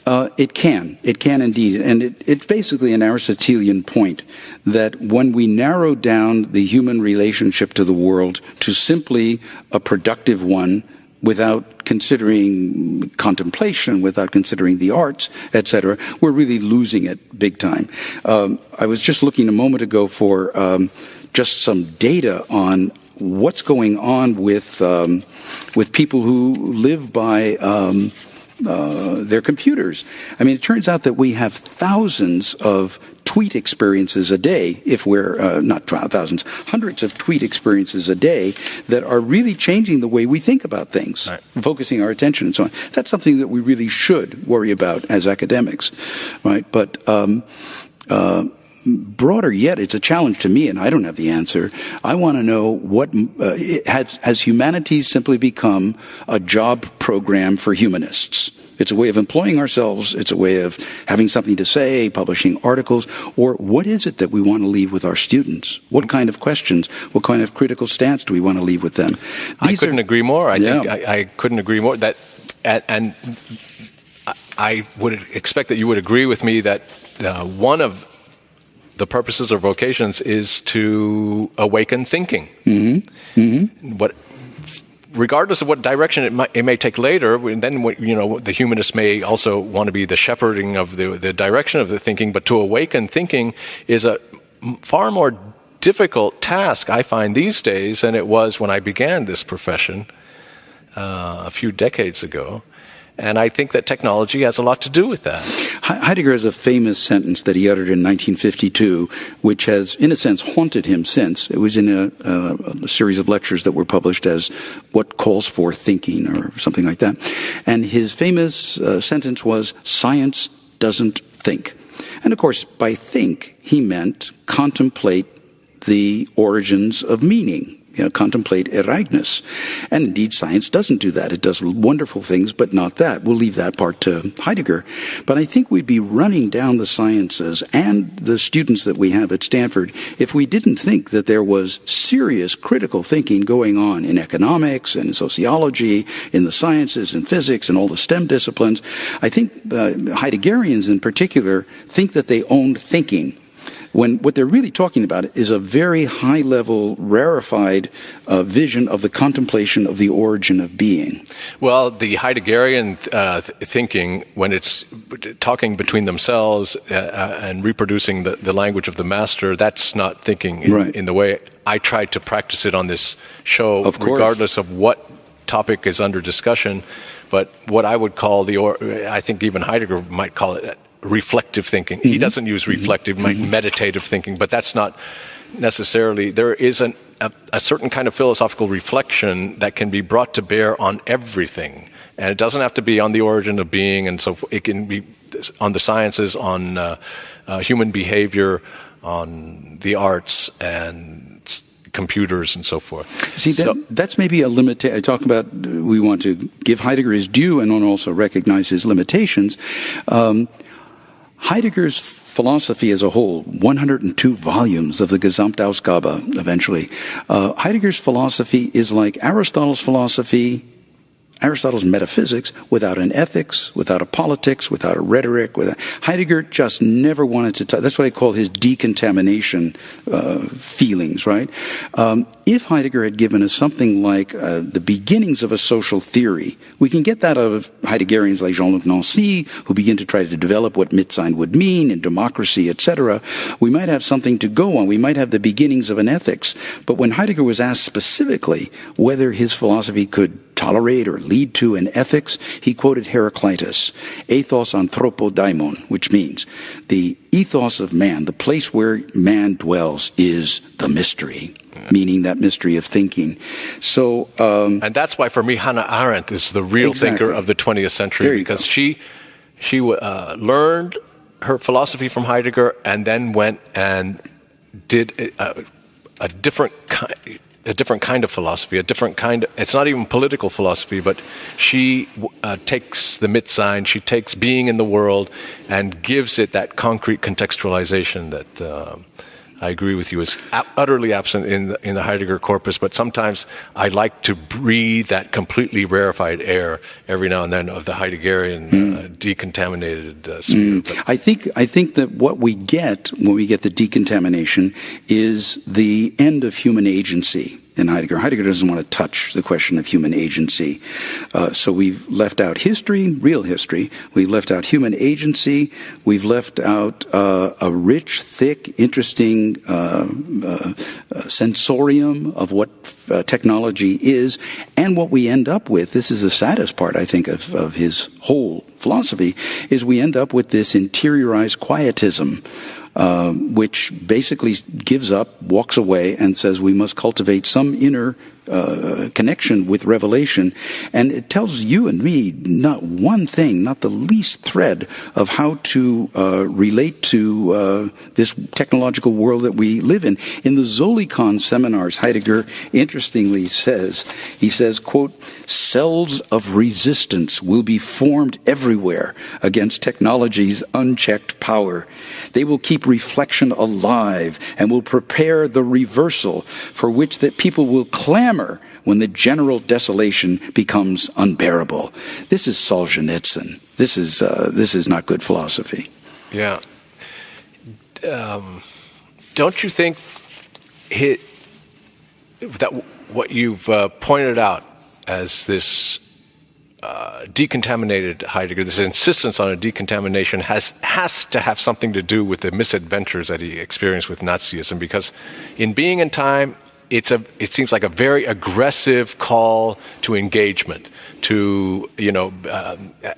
It can indeed. And it's basically an Aristotelian point that when we narrow down the human relationship to the world to simply a productive one, without considering contemplation, without considering the arts, etc., we're really losing it big time. I was just looking a moment ago for just some data on what's going on with people who live by their computers. I mean, it turns out that we have thousands of tweet experiences a day, if we're not thousands, hundreds of tweet experiences a day that are really changing the way we think about things, right, focusing our attention and so on. That's something that we really should worry about as academics, right? But broader yet, it's a challenge to me, and I don't have the answer. I want to know what has humanities simply become a job program for humanists? It's a way of employing ourselves. It's a way of having something to say, publishing articles. Or what is it that we want to leave with our students? What kind of questions? What kind of critical stance do we want to leave with them? I couldn't agree more. I couldn't agree more. And I would expect that you would agree with me that one of the purposes or vocations is to awaken thinking. Mm-hmm. Mm-hmm. Regardless of what direction it may take later, and then the humanists may also want to be the shepherding of the direction of the thinking. But to awaken thinking is a far more difficult task, I find, these days than it was when I began this profession a few decades ago. And I think that technology has a lot to do with that. Heidegger has a famous sentence that he uttered in 1952, which has, in a sense, haunted him since. It was in a series of lectures that were published as What Calls for Thinking, or something like that. And his famous sentence was, "Science doesn't think." And of course, by think, he meant contemplate the origins of meaning. Contemplate Ereignis. And indeed, science doesn't do that. It does wonderful things, but not that. We'll leave that part to Heidegger. But I think we'd be running down the sciences and the students that we have at Stanford if we didn't think that there was serious critical thinking going on in economics and in sociology, in the sciences and physics and all the STEM disciplines. I think Heideggerians in particular think that they own thinking, when what they're really talking about is a very high-level, rarefied vision of the contemplation of the origin of being. Well, the Heideggerian thinking, when it's talking between themselves and reproducing the language of the master, that's not thinking in the way I tried to practice it on this show, regardless of what topic is under discussion. But what I would call I think even Heidegger might call it reflective thinking. Mm-hmm. He doesn't use reflective, meditative thinking, but that's not necessarily. There is a certain kind of philosophical reflection that can be brought to bear on everything. And it doesn't have to be on the origin of being, and so it can be on the sciences, on human behavior, on the arts, and computers and so forth. See, that's maybe a limitation. I talk about we want to give Heidegger his due and also recognize his limitations. Heidegger's philosophy as a whole, 102 volumes of the Gesamtausgabe eventually, Heidegger's philosophy is like Aristotle's philosophy, Aristotle's metaphysics, without an ethics, without a politics, without a rhetoric. Heidegger just never wanted to touch. That's what I call his decontamination feelings, right? If Heidegger had given us something like the beginnings of a social theory, we can get that out of Heideggerians like Jean-Luc Nancy, who begin to try to develop what Mitsein would mean and democracy, etc. We might have something to go on. We might have the beginnings of an ethics. But when Heidegger was asked specifically whether his philosophy could tolerate or lead to an ethics, he quoted Heraclitus, ethos anthropodaimon, which means the ethos of man, the place where man dwells, is the mystery, meaning that mystery of thinking. So, and that's why for me Hannah Arendt is the real thinker of the 20th century, because she learned her philosophy from Heidegger and then went and did a different kind of philosophy, it's not even political philosophy, but she takes the Mitsein, she takes being in the world and gives it that concrete contextualization that I agree with you is utterly absent in the Heidegger corpus, but sometimes I like to breathe that completely rarefied air every now and then of the Heideggerian decontaminated sphere. I think that what we get when we get the decontamination is the end of human agency in Heidegger. Heidegger doesn't want to touch the question of human agency. So we've left out history, real history. We've left out human agency. We've left out a rich, thick, interesting sensorium of what technology is. And what we end up with, this is the saddest part, I think, of his whole philosophy, is we end up with this interiorized quietism, which basically gives up, walks away, and says we must cultivate some inner connection with revelation. And it tells you and me not one thing, not the least thread of how to relate to this technological world that we live in. In the Zolikon seminars, Heidegger interestingly says, quote, cells of resistance will be formed everywhere against technology's unchecked power. They will keep reflection alive and will prepare the reversal for which that people will clamor when the general desolation becomes unbearable. This is Solzhenitsyn. This is not good philosophy. Yeah. Don't you think that what you've pointed out as this decontaminated Heidegger, this insistence on a decontamination, has to have something to do with the misadventures that he experienced with Nazism? Because in Being in Time, it seems like a very aggressive call to engagement, to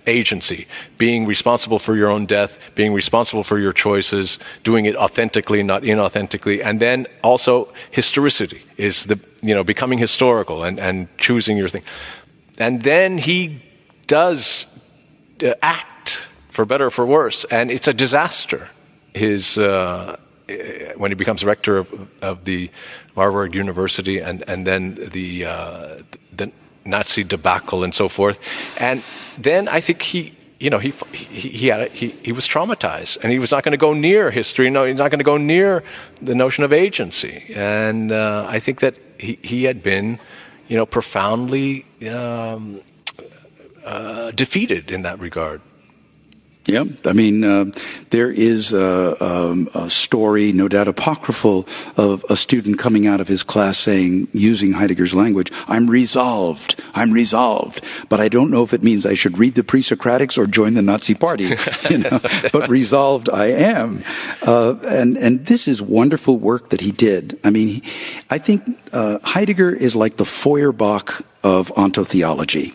agency, being responsible for your own death, being responsible for your choices, doing it authentically, not inauthentically, and then also historicity is becoming historical and choosing your thing. And then he does act, for better or for worse, and it's a disaster. When he becomes rector of the Marburg University, and then the Nazi debacle and so forth, and then I think he was traumatized, and he was not going to go near history. No, he's not going to go near the notion of agency, and I think that he had been, profoundly defeated in that regard. Yeah, I mean, there is a story, no doubt apocryphal, of a student coming out of his class saying, using Heidegger's language, I'm resolved, but I don't know if it means I should read the Pre-Socratics or join the Nazi Party, but resolved I am. And this is wonderful work that he did. I mean, I think Heidegger is like the Feuerbach of ontotheology.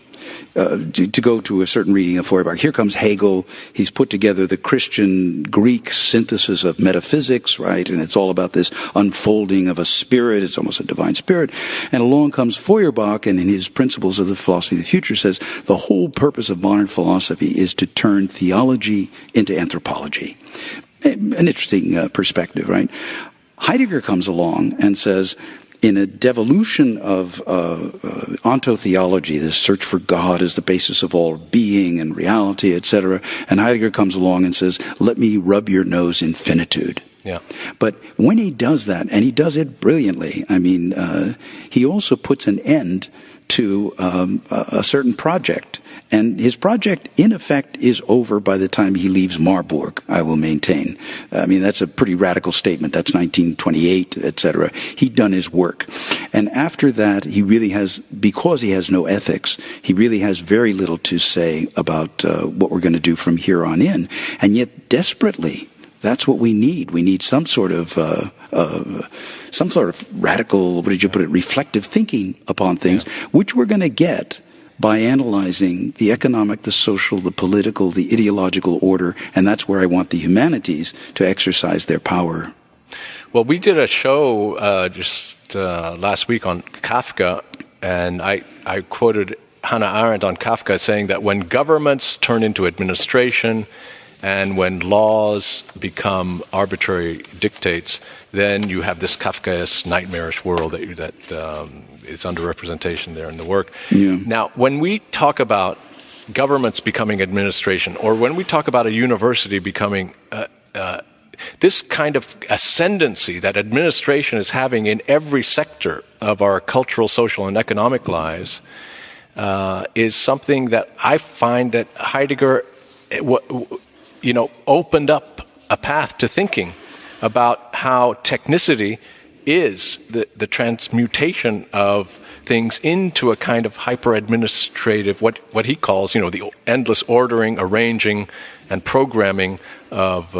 To go to a certain reading of Feuerbach. Here comes Hegel. He's put together the Christian Greek synthesis of metaphysics, right? And it's all about this unfolding of a spirit. It's almost a divine spirit. And along comes Feuerbach, and in his Principles of the Philosophy of the Future says the whole purpose of modern philosophy is to turn theology into anthropology. An interesting perspective, right? Heidegger comes along and says, in a devolution of ontotheology, this search for God as the basis of all being and reality, etc., and Heidegger comes along and says, let me rub your nose in finitude. Yeah. But when he does that, and he does it brilliantly, I mean, he also puts an end to a certain project. And his project, in effect, is over by the time he leaves Marburg, I will maintain. I mean, that's a pretty radical statement. That's 1928, etc. He'd done his work. And after that, he really has, because he has no ethics, he really has very little to say about what we're going to do from here on in. And yet, desperately, that's what we need. We need some sort of radical, what did you put it, reflective thinking upon things, which we're going to get by analyzing the economic, the social, the political, the ideological order, and that's where I want the humanities to exercise their power. Well, we did a show just last week on Kafka, and I quoted Hannah Arendt on Kafka saying that when governments turn into administration and when laws become arbitrary dictates, then you have this Kafkaesque, nightmarish world that is under representation there in the work. Yeah. Now, when we talk about governments becoming administration, or when we talk about a university becoming this kind of ascendancy that administration is having in every sector of our cultural, social, and economic lives, is something that I find that Heidegger, opened up a path to thinking about how technicity is the transmutation of things into a kind of hyper-administrative, what he calls, the endless ordering, arranging, and programming of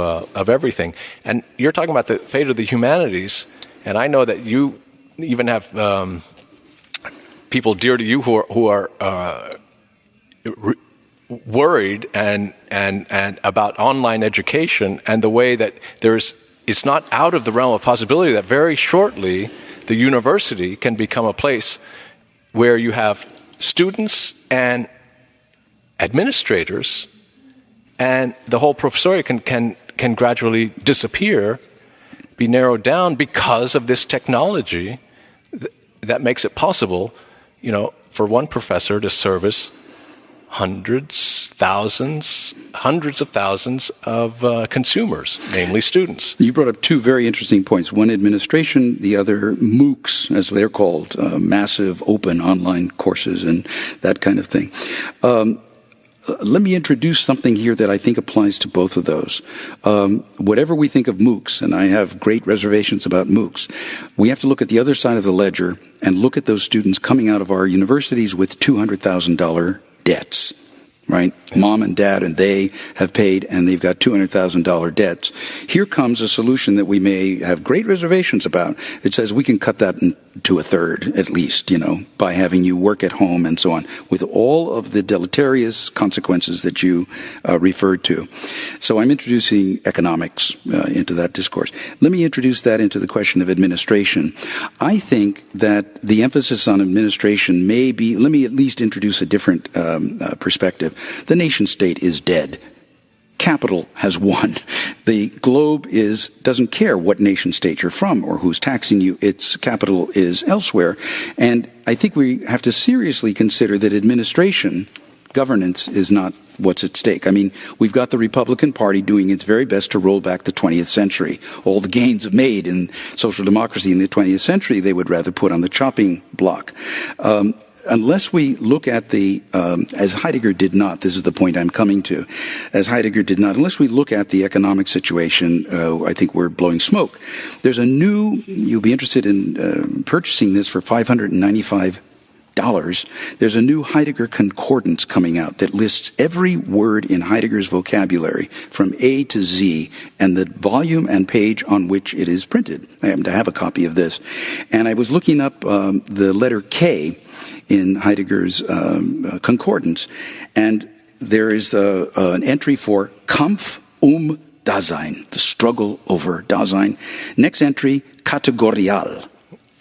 everything. And you're talking about the fate of the humanities, and I know that you even have people dear to you who are worried and about online education and the way that it's not out of the realm of possibility that very shortly the university can become a place where you have students and administrators, and the whole professoriate can gradually disappear, be narrowed down because of this technology that makes it possible, for one professor to service hundreds of thousands of consumers, namely students. You brought up two very interesting points. One, administration, the other, MOOCs, as they're called, massive open online courses and that kind of thing. Let me introduce something here that I think applies to both of those. Whatever we think of MOOCs, and I have great reservations about MOOCs, we have to look at the other side of the ledger and look at those students coming out of our universities with $200,000 debts, right? Mom and dad and they have paid, and they've got $200,000 debts. Here comes a solution that we may have great reservations about. It says we can cut that to a third, at least, by having you work at home and so on, with all of the deleterious consequences that you referred to. So I'm introducing economics into that discourse. Let me introduce that into the question of administration. I think that the emphasis on administration may be, let me at least introduce a different perspective. The nation state is dead. Capital has won. The globe doesn't care what nation state you're from or who's taxing you. Its capital is elsewhere. And I think we have to seriously consider that administration, governance, is not what's at stake. I mean, we've got the Republican Party doing its very best to roll back the 20th century. All the gains made in social democracy in the 20th century, they would rather put on the chopping block. Unless we look at as Heidegger did not, this is the point I'm coming to, as Heidegger did not, unless we look at the economic situation, I think we're blowing smoke. There's you'll be interested in purchasing this for $595. There's a new Heidegger concordance coming out that lists every word in Heidegger's vocabulary from A to Z and the volume and page on which it is printed. I happen to have a copy of this. And I was looking up the letter K in Heidegger's concordance, and there is an entry for Kampf Dasein, the struggle over Dasein. Next entry, categorial.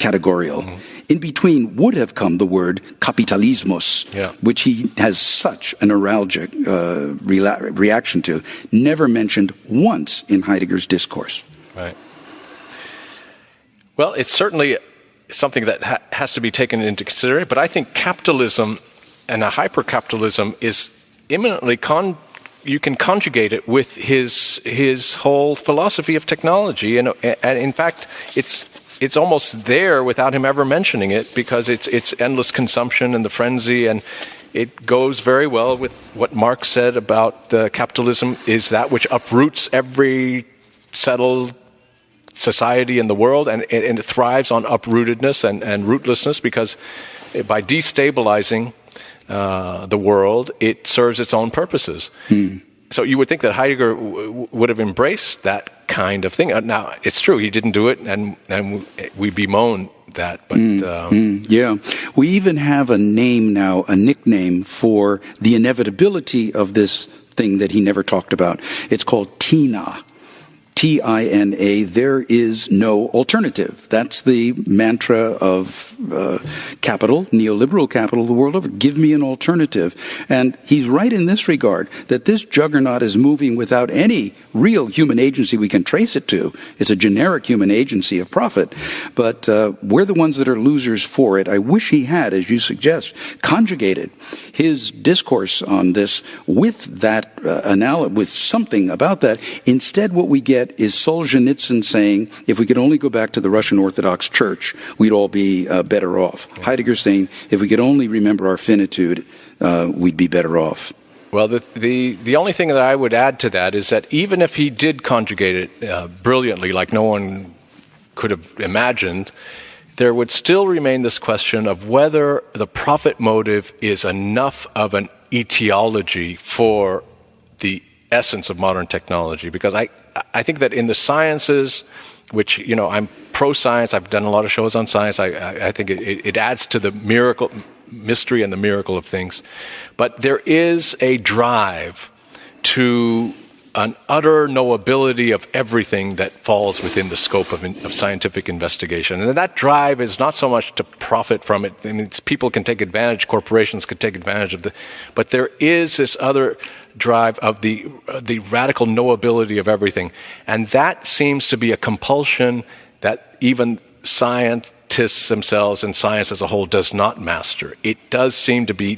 Mm-hmm. In between would have come the word Kapitalismus, which he has such an neuralgic reaction to, never mentioned once in Heidegger's discourse. Right. Well, it's certainly something that has to be taken into consideration, but I think capitalism and a hyper-capitalism is imminently you can conjugate it with his whole philosophy of technology, and in fact, it's almost there without him ever mentioning it, because it's endless consumption and the frenzy, and it goes very well with what Marx said about capitalism is that which uproots every settled society in the world, and it thrives on uprootedness and rootlessness, because by destabilizing the world, it serves its own purposes. So you would think that Heidegger would have embraced that kind of thing. Now, it's true, he didn't do it, and we bemoan that. But yeah. We even have a name now, a nickname for the inevitability of this thing that he never talked about. It's called TINA. T-I-N-A, there is no alternative. That's the mantra of capital, neoliberal capital the world over. Give me an alternative. And he's right in this regard, that this juggernaut is moving without any real human agency we can trace it to. It's a generic human agency of profit. But we're the ones that are losers for it. I wish he had, as you suggest, conjugated his discourse on this with that with something about that. Instead, what we get is Solzhenitsyn saying, if we could only go back to the Russian Orthodox Church, we'd all be better off. Heidegger saying, if we could only remember our finitude, we'd be better off. Well, the only thing that I would add to that is that even if he did conjugate it brilliantly, like no one could have imagined, there would still remain this question of whether the profit motive is enough of an etiology for the essence of modern technology. Because I think that in the sciences, which, I'm pro-science, I've done a lot of shows on science, I think it adds to the mystery and the miracle of things. But there is a drive to an utter knowability of everything that falls within the scope of scientific investigation. And that drive is not so much to profit from it. I mean, people can take advantage, corporations could take advantage of but there is this other drive of the radical knowability of everything. And that seems to be a compulsion that even scientists themselves and science as a whole does not master. It does seem to be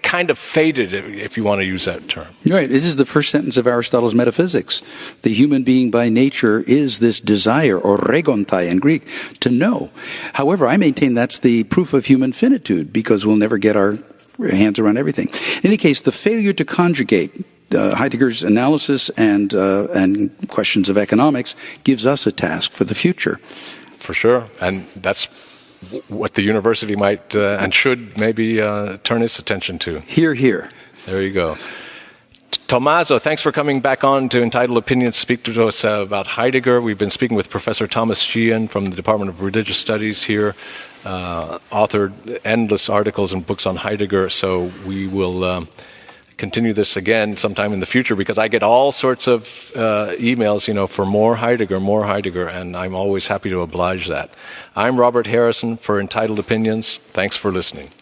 kind of faded, if you want to use that term. Right. This is the first sentence of Aristotle's Metaphysics. The human being by nature is this desire, or regontai in Greek, to know. However, I maintain that's the proof of human finitude, because we'll never get our hands around everything. In any case, the failure to conjugate Heidegger's analysis and questions of economics gives us a task for the future. For sure. And that's what the university might and should maybe turn its attention to. Hear, hear. There you go. Tommaso, thanks for coming back on to Entitled Opinions to speak to us about Heidegger. We've been speaking with Professor Thomas Sheehan from the Department of Religious Studies here, authored endless articles and books on Heidegger. So we will continue this again sometime in the future, because I get all sorts of emails, for more Heidegger, and I'm always happy to oblige that. I'm Robert Harrison for Entitled Opinions. Thanks for listening.